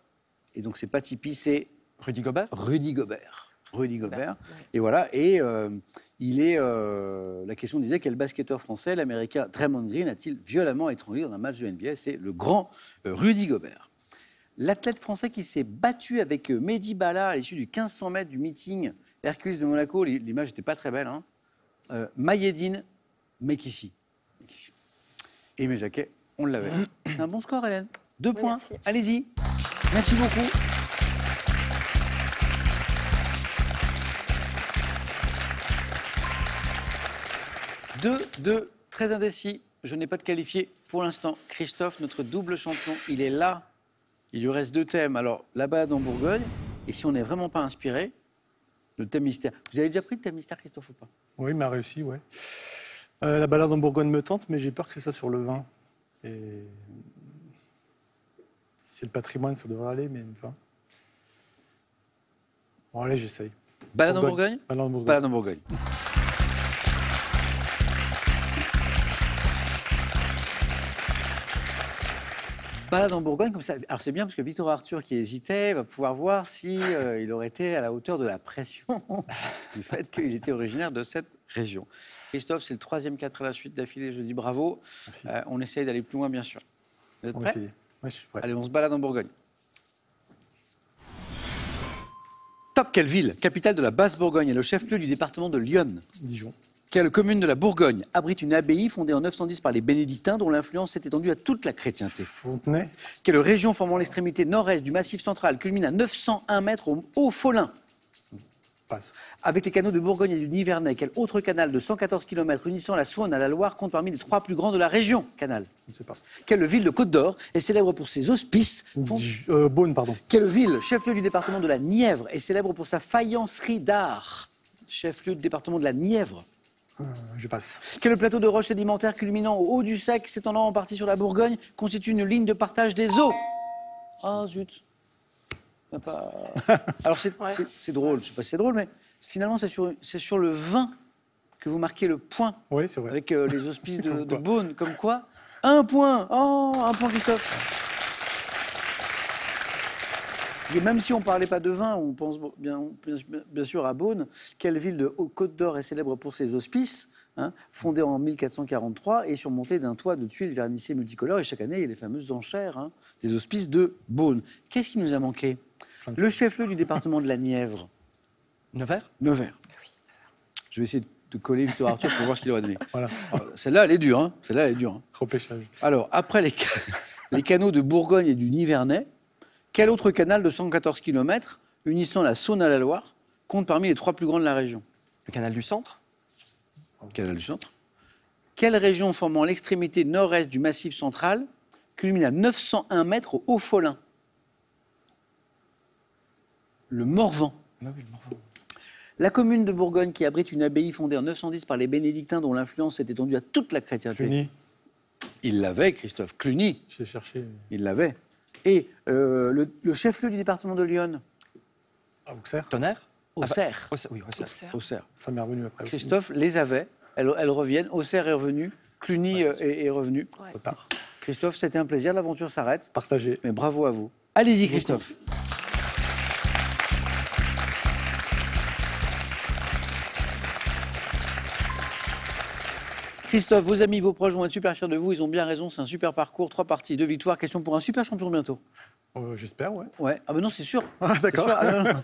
Speaker 1: Et donc c'est pas Tipeee, c'est
Speaker 4: Rudy Gobert.
Speaker 1: Rudy Gobert. Rudy Gobert.
Speaker 5: Ouais.
Speaker 1: Et voilà, et il est. La question disait quel basketteur français, l'américain Draymond Green, a-t-il violemment étranglé dans un match de NBA? C'est le grand Rudy Gobert. L'athlète français qui s'est battu avec Mehdi Bala à l'issue du 1500 mètres du meeting Hercules de Monaco, l'image n'était pas très belle, hein. Mayedine Mekissi. Aimé Jacquet, on l'avait. C'est un bon score, Hélène. 2 points.
Speaker 5: merci.
Speaker 1: Allez-y. Merci beaucoup. Deux, très indécis. Je n'ai pas de qualifié pour l'instant. Christophe, notre double champion, il est là. Il lui reste 2 thèmes. Alors, la balade en Bourgogne, et si on n'est vraiment pas inspiré, le thème mystère. Vous avez déjà pris le thème mystère, Christophe, ou pas?
Speaker 2: Oui, il m'a réussi, ouais. La balade en Bourgogne me tente, mais j'ai peur que c'est ça sur le vin. Et si c'est le patrimoine, ça devrait aller, mais enfin. Bon, allez, j'essaye.
Speaker 1: Balade en Bourgogne?
Speaker 2: Balade en Bourgogne.
Speaker 1: Balade en Bourgogne. Balade en Bourgogne, comme ça. Alors c'est bien parce que Victor Arthur, qui hésitait, va pouvoir voir si il aurait été à la hauteur de la pression du fait qu'il était originaire de cette région. Christophe, c'est le 3e 4 à la suite d'affilée. Je dis bravo.
Speaker 2: Merci.
Speaker 1: On essaye d'aller plus loin, bien sûr. Vous êtes
Speaker 2: On va
Speaker 1: prêts?
Speaker 2: essayer. Ouais, je suis prêt.
Speaker 1: Allez, on se balade en Bourgogne. Top, quelle ville, capitale de la Basse-Bourgogne et le chef-lieu du département de l'Yonne?
Speaker 2: Dijon.
Speaker 1: Quelle commune de la Bourgogne abrite une abbaye fondée en 910 par les bénédictins dont l'influence s'est étendue à toute la chrétienté?
Speaker 2: Fontenay.
Speaker 1: Quelle région formant l'extrémité nord-est du Massif central culmine à 901 mètres au Haut-Folin?
Speaker 2: Passe.
Speaker 1: Avec les canaux de Bourgogne et du Nivernais, quel autre canal de 114 km unissant la Saône à la Loire compte parmi les 3 plus grands de la région? Canal.
Speaker 2: Je ne sais pas.
Speaker 1: Quelle ville de Côte d'Or est célèbre pour ses hospices?
Speaker 2: Beaune, pardon.
Speaker 1: Quelle ville, chef-lieu du département de la Nièvre, est célèbre pour sa faïencerie d'art? Chef-lieu du département de la Nièvre.
Speaker 2: Je passe.
Speaker 1: Quel plateau de roches sédimentaires culminant au haut du Sec, s'étendant en partie sur la Bourgogne, constitue une ligne de partage des eaux? Ah zut. On n'a pas... Alors c'est drôle, je ne sais pas si c'est drôle, mais finalement c'est sur le vin que vous marquez le point
Speaker 2: Oui, c'est vrai.
Speaker 1: avec les hospices de
Speaker 2: Comme quoi.
Speaker 1: Beaune. Comme quoi, 1 point. Oh, 1 point Christophe. Et même si on ne parlait pas de vin, on pense bien sûr à Beaune. Quelle ville de Côte d'Or est célèbre pour ses hospices, hein, fondée en 1443 et surmontée d'un toit de tuiles vernissées multicolores? Et chaque année, il y a les fameuses enchères des hospices de Beaune. Qu'est-ce qui nous a manqué? Le chef-lieu du département de la Nièvre.
Speaker 4: Nevers.
Speaker 1: Nevers. Je vais essayer de coller Victor Arthur pour voir ce qu'il aurait donné.
Speaker 2: Voilà.
Speaker 1: Celle-là, elle est dure. Hein. Celle-là, elle est dure. Hein.
Speaker 2: Trop pêchage.
Speaker 1: Alors, après les canaux de Bourgogne et du Nivernais, quel autre canal de 114 km unissant la Saône à la Loire compte parmi les 3 plus grands de la région?
Speaker 4: Le canal du Centre.
Speaker 1: Le canal du Centre. Quelle région formant l'extrémité nord-est du Massif central culmine à 901 mètres au Haut-Folin? Le Morvan.
Speaker 4: Ah oui, le Morvan.
Speaker 1: La commune de Bourgogne qui abrite une abbaye fondée en 910 par les bénédictins dont l'influence s'est étendue à toute la chrétienté.
Speaker 2: Cluny.
Speaker 1: Il l'avait, Christophe. Cluny,
Speaker 2: J'ai cherché.
Speaker 1: il l'avait. Et le chef-lieu du département de l'Yonne,
Speaker 2: À Auxerre.
Speaker 4: Tonnerre.
Speaker 1: Auxerre.
Speaker 4: Oui, Auxerre.
Speaker 1: Auxerre.
Speaker 2: Ça m'est revenu après. aussi.
Speaker 1: Christophe les avait. Elles reviennent. Auxerre est revenu. Cluny est revenu.
Speaker 2: Trop tard.
Speaker 1: Christophe, c'était un plaisir. L'aventure s'arrête.
Speaker 2: Partagé.
Speaker 1: Mais bravo à vous. Allez-y, Christophe. Christophe, vos amis, vos proches vont être super fiers de vous. Ils ont bien raison. C'est un super parcours. 3 parties, 2 victoires. Question pour un super champion bientôt.
Speaker 2: J'espère, ouais.
Speaker 1: Ouais. Ah ben non, c'est sûr.
Speaker 2: Ah, d'accord.
Speaker 1: C'est sûr. Ah, non.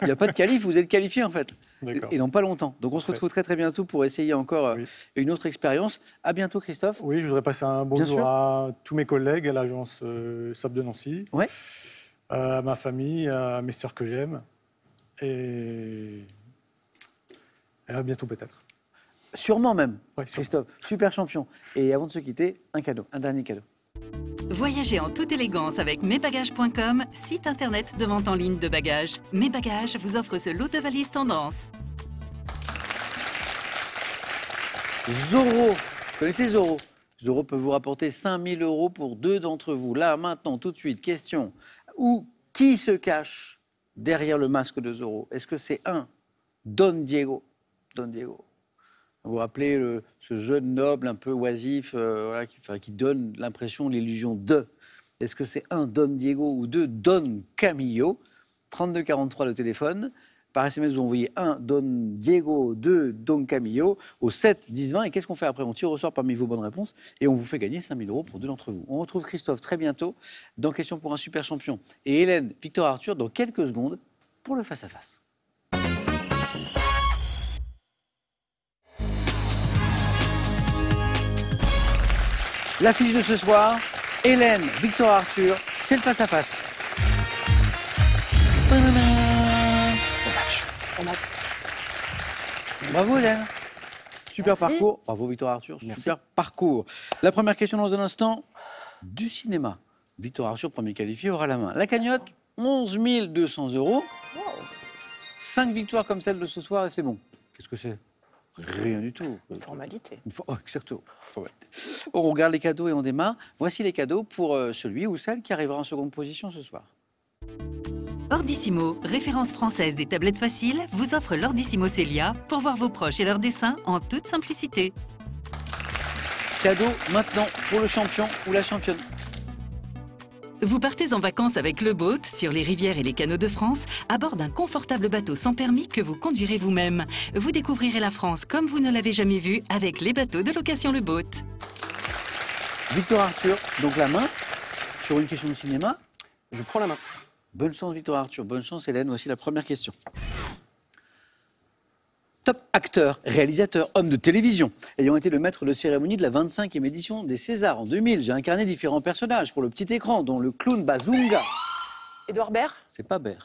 Speaker 1: Il n'y a pas de qualif. Vous êtes qualifié en fait.
Speaker 2: D'accord.
Speaker 1: Et non pas longtemps. Donc on se retrouve très très bientôt pour essayer encore
Speaker 2: Oui.
Speaker 1: une autre expérience. À bientôt, Christophe.
Speaker 2: Oui, je voudrais passer un
Speaker 1: Bien sûr.
Speaker 2: bonjour à tous mes collègues à l'agence SOP de Nancy,
Speaker 1: Ouais.
Speaker 2: à ma famille, à mes sœurs que j'aime. Et à bientôt peut-être.
Speaker 1: Sûrement même,
Speaker 2: Ouais, sûrement.
Speaker 1: Christophe. Super champion. Et avant de se quitter, un cadeau, un dernier cadeau.
Speaker 6: Voyagez en toute élégance avec mesbagages.com, site internet de vente en ligne de bagages. Mes Bagages vous offre ce lot de valises tendance.
Speaker 1: Zorro. Vous connaissez Zorro? Zorro peut vous rapporter 5 000 € pour 2 d'entre vous. Là, maintenant, tout de suite, question. Qui se cache derrière le masque de Zorro? Est-ce que c'est Don Diego? Don Diego. Vous vous rappelez ce jeune noble un peu oisif voilà, qui donne l'impression, l'illusion de. Est-ce que c'est Don Diego ou 2 Don Camillo? 3243 le téléphone. Par SMS, vous envoyez 1 Don Diego, 2 Don Camillo au 7 10 20. Et qu'est-ce qu'on fait après? On tire au sort parmi vos bonnes réponses et on vous fait gagner 5 000 € pour 2 d'entre vous. On retrouve Christophe très bientôt dans Question pour un super champion. Et Hélène, Victor Arthur dans quelques secondes pour le face-à-face. L'affiche de ce soir, Hélène, Victor Arthur, c'est le face-à-face. Bravo Hélène. Super
Speaker 5: Merci.
Speaker 1: parcours. Bravo Victor Arthur. Super parcours. La première question dans un instant, du cinéma. Victor Arthur, premier qualifié, aura la main. La cagnotte, 11 200 €. 5 victoires comme celle de ce soir et c'est bon. Qu'est-ce que c'est? Rien du tout.
Speaker 5: Une formalité.
Speaker 1: Exactement. On regarde les cadeaux et on démarre. Voici les cadeaux pour celui ou celle qui arrivera en seconde position ce soir.
Speaker 6: Ordissimo, référence française des tablettes faciles, vous offre l'Ordissimo Celia pour voir vos proches et leurs dessins en toute simplicité.
Speaker 1: Cadeau maintenant pour le champion ou la championne.
Speaker 6: Vous partez en vacances avec le boat sur les rivières et les canaux de France à bord d'un confortable bateau sans permis que vous conduirez vous-même. Vous découvrirez la France comme vous ne l'avez jamais vue avec les bateaux de location Le Boat.
Speaker 1: Victor Arthur, donc la main sur une question de cinéma.
Speaker 4: Je prends la main.
Speaker 1: Bonne chance Victor Arthur, bonne chance Hélène. Voici la première question. Top acteur, réalisateur, homme de télévision. Ayant été le maître de cérémonie de la 25e édition des Césars en 2000, j'ai incarné différents personnages pour le petit écran, dont le clown Bazunga.
Speaker 5: Édouard Baird.
Speaker 1: C'est pas Baird.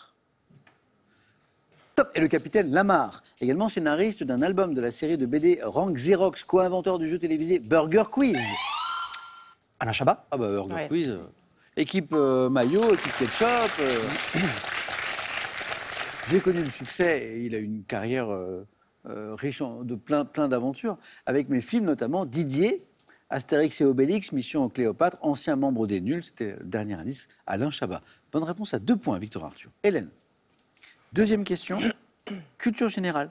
Speaker 1: Top et le capitaine Lamar, également scénariste d'un album de la série de BD Rank Xerox, co-inventeur du jeu télévisé Burger Quiz.
Speaker 4: Alain Chabat.
Speaker 1: Ah bah Burger
Speaker 5: Ouais.
Speaker 1: Quiz. Équipe maillot, équipe ketchup. J'ai connu le succès et il a une carrière riche de plein d'aventures, avec mes films notamment Didier, Astérix et Obélix, Mission Cléopâtre, ancien membre des Nuls, c'était le dernier indice, Alain Chabat. Bonne réponse à 2 points, Victor Arthur. Hélène, deuxième question, culture générale.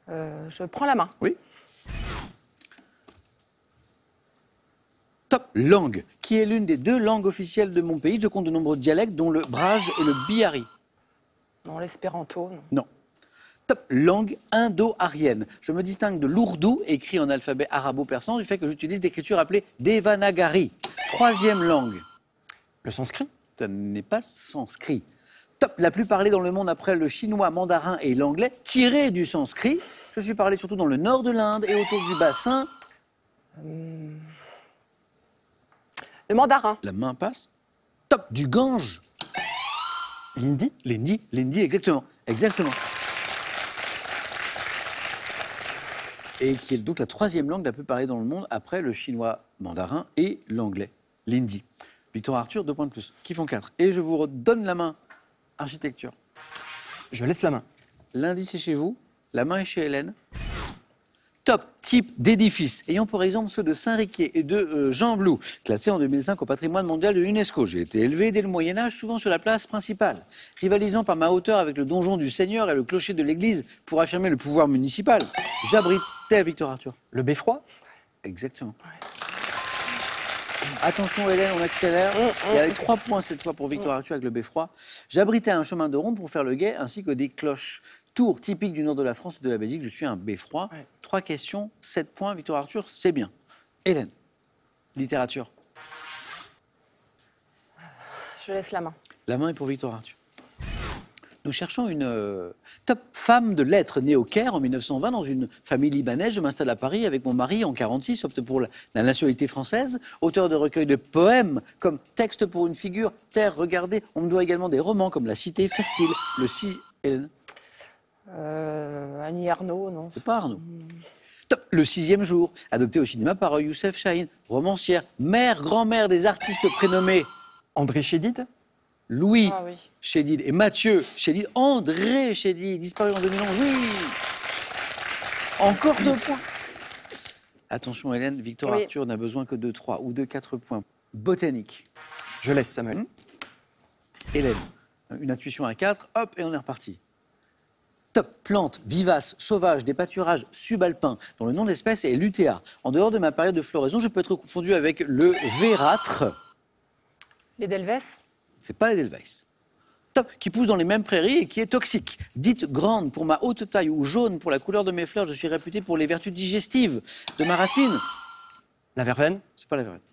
Speaker 5: Je prends la main.
Speaker 1: Oui. Top langue, qui est l'une des 2 langues officielles de mon pays. Je compte de nombreux dialectes, dont le brage et le bihari.
Speaker 5: Non, l'espéranto, non.
Speaker 1: Non. Top langue indo-arienne. Je me distingue de l'ourdou, écrit en alphabet arabo-persan, du fait que j'utilise l'écriture appelée Devanagari. 3e langue.
Speaker 4: Le sanskrit.
Speaker 1: Ça n'est pas le sanskrit. Top, la plus parlée dans le monde après le chinois, mandarin et l'anglais, tiré du sanskrit. Je suis parlé surtout dans le nord de l'Inde et autour du bassin.
Speaker 5: Le mandarin.
Speaker 1: La main passe. Top, du Gange.
Speaker 4: L'hindi.
Speaker 1: L'hindi, exactement. Exactement. Et qui est donc la 3e langue la plus parlée dans le monde après le chinois mandarin et l'anglais, l'hindi. Victor Arthur, 2 points de plus, qui font 4. Et je vous redonne la main. Architecture.
Speaker 4: Je laisse la main.
Speaker 1: L'indice est chez vous, la main est chez Hélène. Top type d'édifice, ayant pour exemple ceux de Saint-Riquier et de Jean Blou, classés en 2005 au patrimoine mondial de l'UNESCO. J'ai été élevé dès le Moyen-Âge, souvent sur la place principale, rivalisant par ma hauteur avec le donjon du Seigneur et le clocher de l'église pour affirmer le pouvoir municipal. J'abritais Victor Arthur.
Speaker 4: Le beffroi.
Speaker 1: Exactement. Attention Hélène, on accélère. Et avec 3 points cette fois pour Victoire Arthur avec le beffroi. J'abritais un chemin de ronde pour faire le guet ainsi que des cloches. Tour typique du nord de la France et de la Belgique, je suis un beffroi. 3 questions, 7 points, Victoire Arthur, c'est bien. Hélène, littérature.
Speaker 5: Je laisse la main.
Speaker 1: La main est pour Victoire Arthur. Nous cherchons une top femme de lettres née au Caire en 1920 dans une famille libanaise. Je m'installe à Paris avec mon mari en 1946, opte pour la nationalité française. Auteur de recueils de poèmes comme Texte pour une figure, Terre, regardez. On me doit également des romans comme La Cité fertile, Le 6... Hélène.
Speaker 5: Annie Arnaud, non.
Speaker 1: C'est pas Arnaud. Top. Le 6e jour, adopté au cinéma par Youssef Chahine, romancière, mère, grand-mère des artistes prénommés
Speaker 4: André Chédid?
Speaker 1: Louis
Speaker 5: Ah oui.
Speaker 1: Chédid et Mathieu Chédid, André Chédid, disparu en 2011, oui. Encore 2 points. Attention Hélène, Victoire
Speaker 5: Oui.
Speaker 1: Arthur n'a besoin que de 3 ou de 4 points. Botanique.
Speaker 4: Je laisse Samuel.
Speaker 1: Hélène, une intuition à 4, hop, et on est reparti. Top, plante, vivace, sauvage, des pâturages subalpins, dont le nom d'espèce est Lutea. En dehors de ma période de floraison, je peux être confondu avec le vérâtre.
Speaker 5: Les Delvès.
Speaker 1: C'est pas l'Edelweiss. Top, qui pousse dans les mêmes prairies et qui est toxique. Dite grande pour ma haute taille ou jaune pour la couleur de mes fleurs, je suis réputé pour les vertus digestives de ma racine.
Speaker 4: La verveine?
Speaker 1: C'est pas la vérité.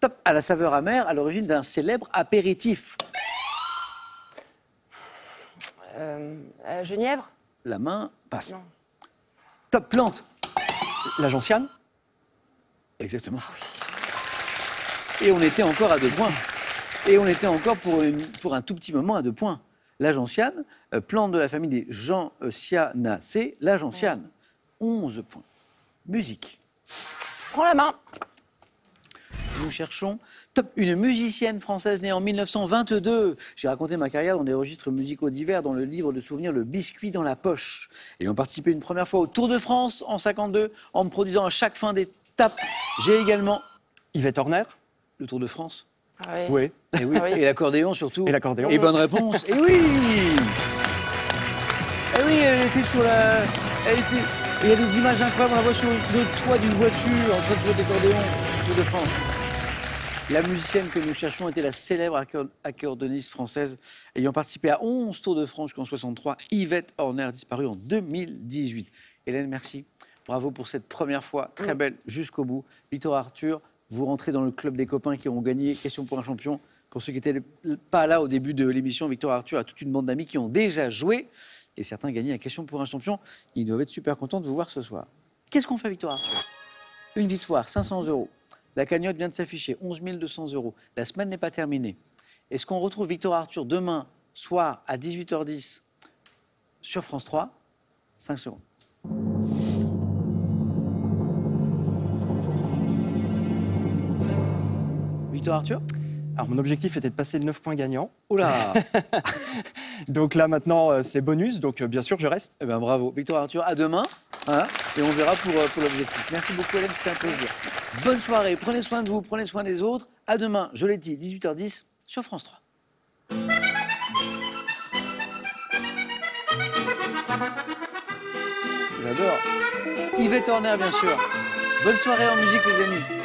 Speaker 1: Top, à la saveur amère, à l'origine d'un célèbre apéritif.
Speaker 5: Genièvre.
Speaker 1: La main passe.
Speaker 5: Non.
Speaker 1: Top, plante.
Speaker 4: La gentiane?
Speaker 1: Exactement. Et on était encore à 2 points. Et on était encore pour un tout petit moment à 2 points. La gentiane, plante de la famille des gentianacées, la gentiane. 11 points. Musique.
Speaker 5: Je prends la main.
Speaker 1: Nous cherchons top, une musicienne française née en 1922. J'ai raconté ma carrière dans des registres musicaux divers dans le livre de souvenirs Le Biscuit dans la poche. Ayant participé une première fois au Tour de France en 52, en me produisant à chaque fin d'étape. J'ai également
Speaker 4: Yvette Horner?
Speaker 1: le Tour de France.
Speaker 5: Ah oui.
Speaker 4: Oui.
Speaker 1: Et oui,
Speaker 5: Ah oui.
Speaker 1: et l'accordéon surtout.
Speaker 4: Et l'accordéon.
Speaker 1: Et bonne réponse. Et oui. Et oui, elle était sur la... Elle était... Il y a des images incroyables, on la voit sur le toit d'une voiture en train de jouer d'accordéon au Tour de France. La musicienne que nous cherchons était la célèbre accordéoniste française ayant participé à 11 Tours de France jusqu'en 63, Yvette Horner, disparue en 2018. Hélène, merci. Bravo pour cette première fois, très belle jusqu'au bout. Victoire Arthur, vous rentrez dans le club des copains qui ont gagné Question pour un champion. Pour ceux qui n'étaient pas là au début de l'émission, Victoire Arthur a toute une bande d'amis qui ont déjà joué et certains gagné à Question pour un champion. Ils doivent être super contents de vous voir ce soir. Qu'est-ce qu'on fait, Victoire Arthur? Une victoire, 500 €. La cagnotte vient de s'afficher, 11 200 €. La semaine n'est pas terminée. Est-ce qu'on retrouve Victoire Arthur demain soir à 18h10 sur France 3? 5 secondes. Victoire Arthur?
Speaker 4: Alors, mon objectif était de passer le 9 points gagnant.
Speaker 1: Oh là.
Speaker 4: Donc là, maintenant, c'est bonus. Donc, bien sûr, je reste.
Speaker 1: Eh bien, bravo. Victoire Arthur, à demain. Hein, et on verra pour l'objectif. Merci beaucoup, Hélène, c'était un plaisir. Bonne soirée. Prenez soin de vous, prenez soin des autres. À demain, je l'ai dit, 18h10 sur France 3. J'adore. Yvette Horner, bien sûr. Bonne soirée en musique, les amis.